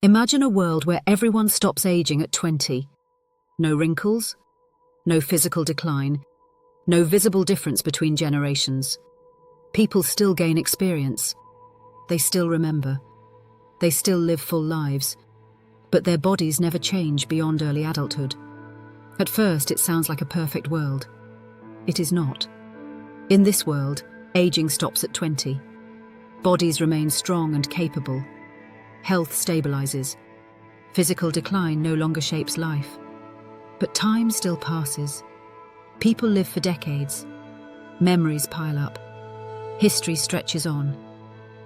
Imagine a world where everyone stops aging at 20. No wrinkles, no physical decline, no visible difference between generations. People still gain experience. They still remember. They still live full lives. But their bodies never change beyond early adulthood. At first, it sounds like a perfect world. It is not. In this world, aging stops at 20. Bodies remain strong and capable. Health stabilizes. Physical decline no longer shapes life. But time still passes. People live for decades. Memories pile up. History stretches on.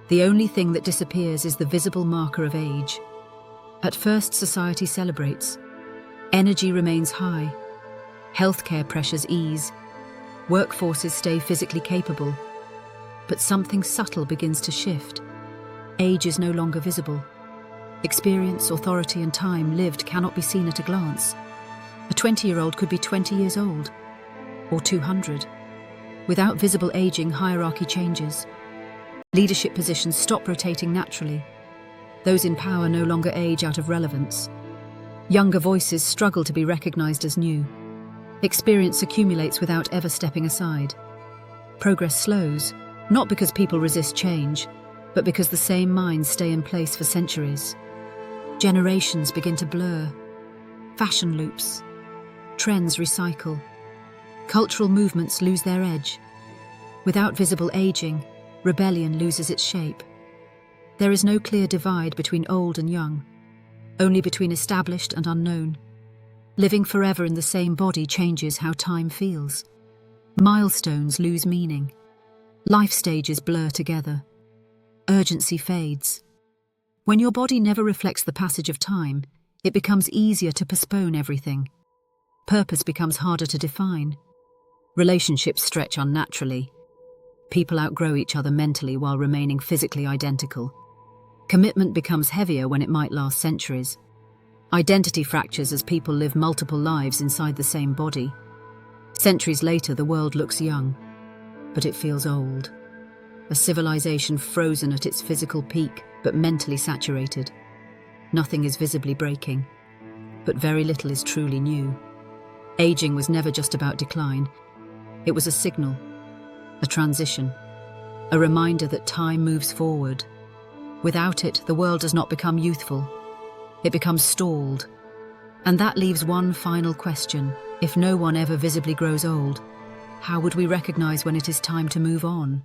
The only thing that disappears is the visible marker of age. At first, society celebrates. Energy remains high. Healthcare pressures ease. Workforces stay physically capable. But something subtle begins to shift. Age is no longer visible. Experience, authority, and time lived cannot be seen at a glance. A 20-year-old could be 20 years old, or 200. Without visible aging, hierarchy changes. Leadership positions stop rotating naturally. Those in power no longer age out of relevance. Younger voices struggle to be recognized as new. Experience accumulates without ever stepping aside. Progress slows, not because people resist change, but because the same minds stay in place for centuries. Generations begin to blur. Fashion loops. Trends recycle. Cultural movements lose their edge. Without visible aging, rebellion loses its shape. There is no clear divide between old and young, only between established and unknown. Living forever in the same body changes how time feels. Milestones lose meaning. Life stages blur together. Urgency fades. When your body never reflects the passage of time, it becomes easier to postpone everything. Purpose becomes harder to define. Relationships stretch unnaturally. People outgrow each other mentally while remaining physically identical. Commitment becomes heavier when it might last centuries. Identity fractures as people live multiple lives inside the same body. Centuries later, the world looks young, but it feels old. A civilization frozen at its physical peak, but mentally saturated. Nothing is visibly breaking, but very little is truly new. Aging was never just about decline. It was a signal, a transition, a reminder that time moves forward. Without it, the world does not become youthful. It becomes stalled. And that leaves one final question. If no one ever visibly grows old, how would we recognize when it is time to move on?